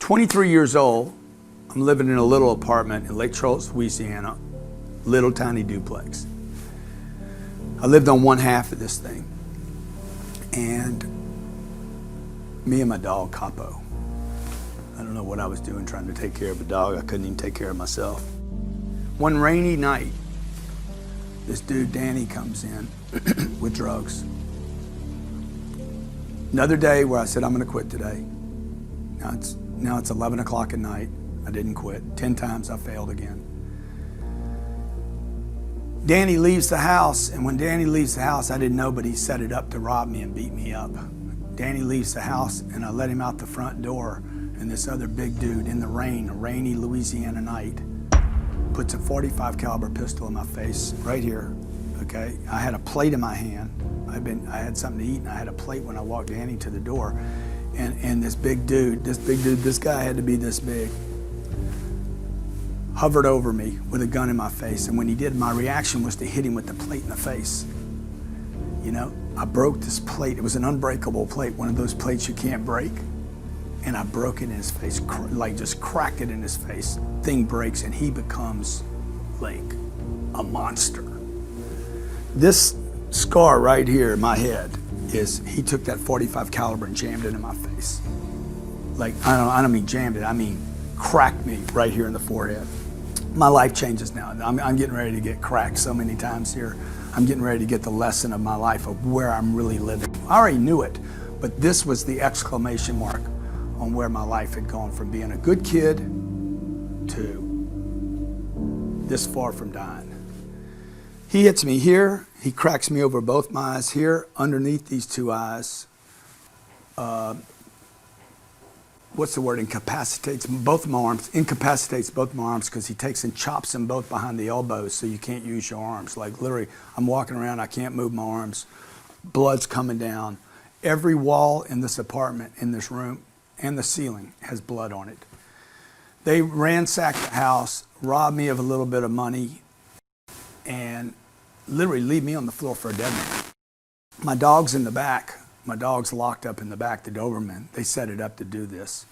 23 years old, I'm living in a little apartment in Lake Charles, Louisiana, little tiny duplex. I lived on one half of this thing. And me and my dog, Capo. I don't know what I was doing trying to take care of a dog. I couldn't even take care of myself. One rainy night, this dude, Danny, comes in with drugs. Another day where I said, I'm gonna quit today. Now it's 11 o'clock at night. I didn't quit. 10 times I failed again. Danny leaves the house, and when Danny leaves the house, I didn't know, but he set it up to rob me and beat me up. Danny leaves the house, and I let him out the front door, and this other big dude in the rain, a rainy Louisiana night, puts a .45 caliber pistol in my face, right here, okay? I had a plate in my hand. I had something to eat, and I had a plate when I walked Danny to the door, and this guy had to be this big, hovered over me with a gun in my face. And when he did, my reaction was to hit him with the plate in the face. You know, I broke this plate. It was an unbreakable plate, one of those plates you can't break. And I broke it in his face, like just cracked it in his face. Thing breaks and he becomes like a monster. This scar right here in my head is, he took that .45 caliber and jammed it in my face. Like, I don't mean jammed it, I mean cracked me right here in the forehead. My life changes now. I'm getting ready to get cracked so many times here. I'm getting ready to get the lesson of my life of where I'm really living. I already knew it, but this was the exclamation mark on where my life had gone from being a good kid to this far from dying. He hits me here. He cracks me over both my eyes here, underneath these two eyes. What's the word, incapacitates both my arms, incapacitates both my arms, because he takes and chops them both behind the elbows so you can't use your arms. Like literally, I'm walking around, I can't move my arms, blood's coming down. Every wall in this apartment, in this room, and the ceiling has blood on it. They ransacked the house, robbed me of a little bit of money, and literally leave me on the floor for a dead man. My dog's in the back. My dog's locked up in the back, the Doberman. They set it up to do this.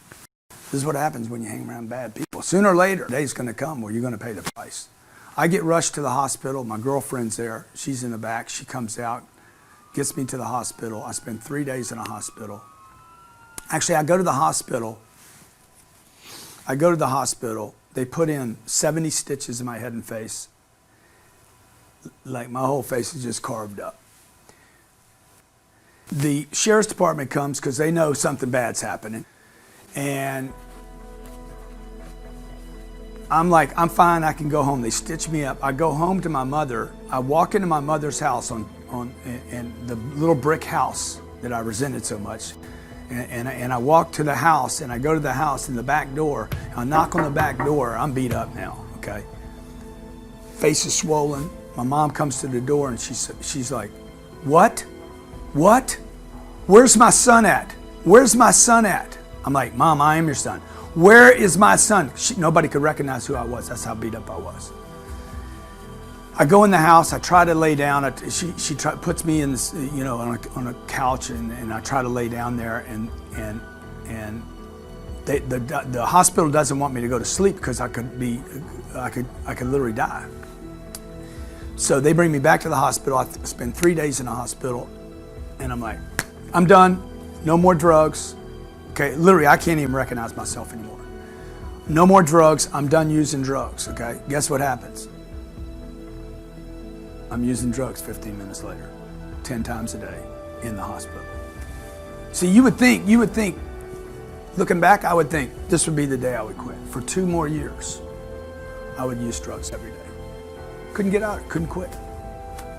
This is what happens when you hang around bad people. Sooner or later, a day's gonna come where you're gonna pay the price. I get rushed to the hospital. My girlfriend's there. She's in the back. She comes out, gets me to the hospital. I spend 3 days in a hospital. Actually, I go to the hospital. They put in 70 stitches in my head and face. Like my whole face is just carved up. The sheriff's department comes because they know something bad's happening. And I'm like, I'm fine, I can go home. They stitch me up. I go home to my mother. I walk into my mother's house in the little brick house that I resented so much. And I walk to the house, and I go to the house in the back door. I knock on the back door. I'm beat up now, okay? Face is swollen. My mom comes to the door, and she's like, what? What? Where's my son at? Where's my son at? I'm like, Mom, I am your son. Where is my son? Nobody could recognize who I was. That's how beat up I was. I go in the house. I try to lay down. She puts me in this, you know, on a couch, and I try to lay down there, and the hospital doesn't want me to go to sleep because I could literally die. So they bring me back to the hospital. I spend 3 days in the hospital. And I'm like, I'm done, no more drugs. Okay, literally, I can't even recognize myself anymore. No more drugs, I'm done using drugs, okay? Guess what happens? I'm using drugs 15 minutes later, 10 times a day in the hospital. See, you would think, looking back, I would think this would be the day I would quit. For 2 more years, I would use drugs every day. Couldn't get out, couldn't quit,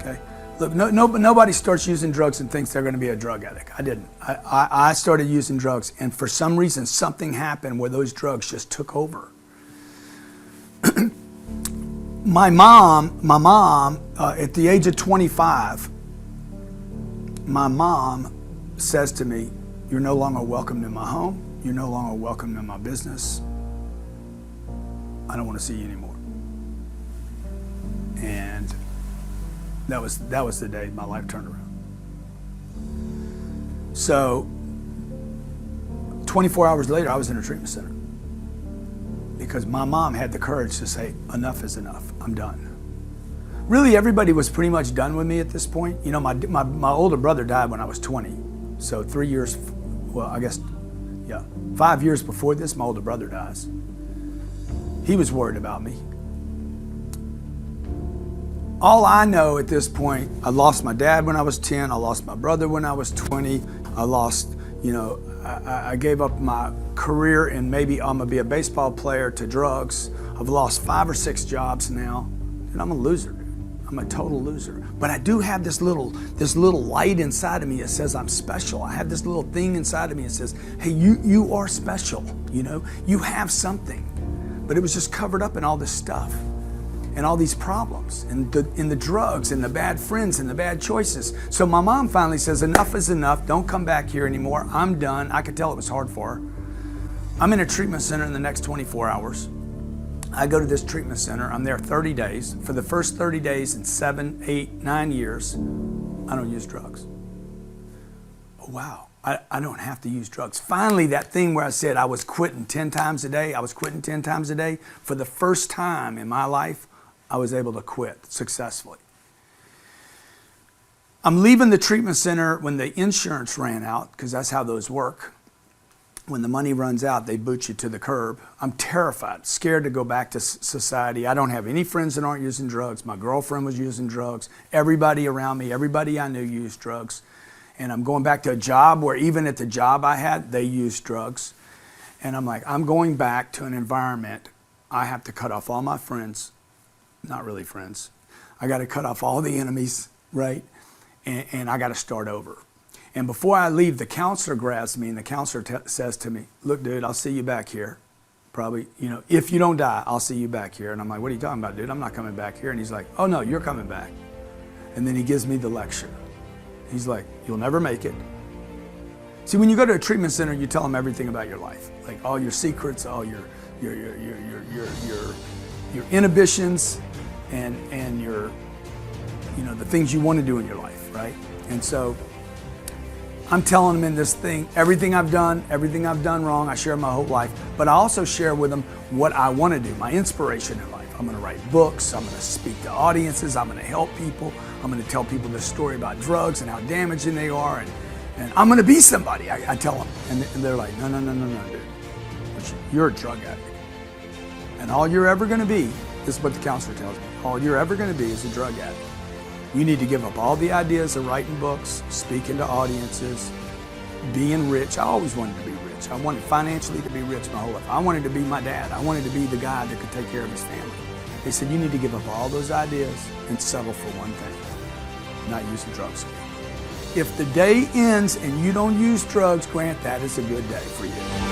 okay? Look, nobody starts using drugs and thinks they're going to be a drug addict. I didn't. I started using drugs, and for some reason, something happened where those drugs just took over. My mom, at the age of 25, my mom says to me, "You're no longer welcome in my home. You're no longer welcome in my business. I don't want to see you anymore." And that was the day my life turned around. So 24 hours later, I was in a treatment center. because my mom had the courage to say, enough is enough, I'm done. Really, everybody was pretty much done with me at this point. You know, my older brother died when I was 20. So 3 years, well, I guess, yeah, 5 years before this, my older brother dies. He was worried about me. All I know at this point, I lost my dad when I was 10, I lost my brother when I was 20, I lost, you know, I gave up my career in maybe I'm gonna be a baseball player to drugs. I've lost 5 or 6 jobs now, and I'm a loser. I'm a total loser. But I do have this little light inside of me that says I'm special. I have this little thing inside of me that says, hey, you are special, you know? You have something. But it was just covered up in all this stuff and all these problems and in the drugs and the bad friends and the bad choices. So my mom finally says, enough is enough. Don't come back here anymore. I'm done. I could tell it was hard for her. I'm in a treatment center in the next 24 hours. I go to this treatment center. I'm there 30 days. For the first 30 days in 7, 8, 9 years, I don't use drugs. Oh, wow, I don't have to use drugs. Finally, that thing where I said I was quitting 10 times a day, for the first time in my life, I was able to quit successfully. I'm leaving the treatment center when the insurance ran out, because that's how those work. When the money runs out, they boot you to the curb. I'm terrified, scared to go back to society. I don't have any friends that aren't using drugs. My girlfriend was using drugs. Everybody around me, everybody I knew used drugs. And I'm going back to a job where even at the job I had, they used drugs. And I'm like, I'm going back to an environment. I have to cut off all my friends, not really friends. I got to cut off all the enemies, right? And I got to start over. And before I leave, the counselor grabs me and the counselor says to me, look, dude, I'll see you back here. Probably, you know, if you don't die, I'll see you back here. And I'm like, what are you talking about, dude? I'm not coming back here. And he's like, oh no, you're coming back. And then he gives me the lecture. He's like, you'll never make it. See, when you go to a treatment center, you tell them everything about your life, like all your secrets, all your inhibitions, and your, you know, the things you want to do in your life, right? And so I'm telling them in this thing, everything I've done wrong, I share my whole life, but I also share with them what I want to do, my inspiration in life. I'm going to write books, I'm going to speak to audiences, I'm going to help people, I'm going to tell people this story about drugs and how damaging they are, and I'm going to be somebody, I tell them. And they're like, no, dude, you're a drug addict. And all you're ever going to be, this is what the counselor tells me, all you're ever going to be is a drug addict. You need to give up all the ideas of writing books, speaking to audiences, being rich. I always wanted to be rich. I wanted financially to be rich my whole life. I wanted to be my dad. I wanted to be the guy that could take care of his family. They said, you need to give up all those ideas and settle for one thing, not using drugs. If the day ends and you don't use drugs, Grant, that is a good day for you.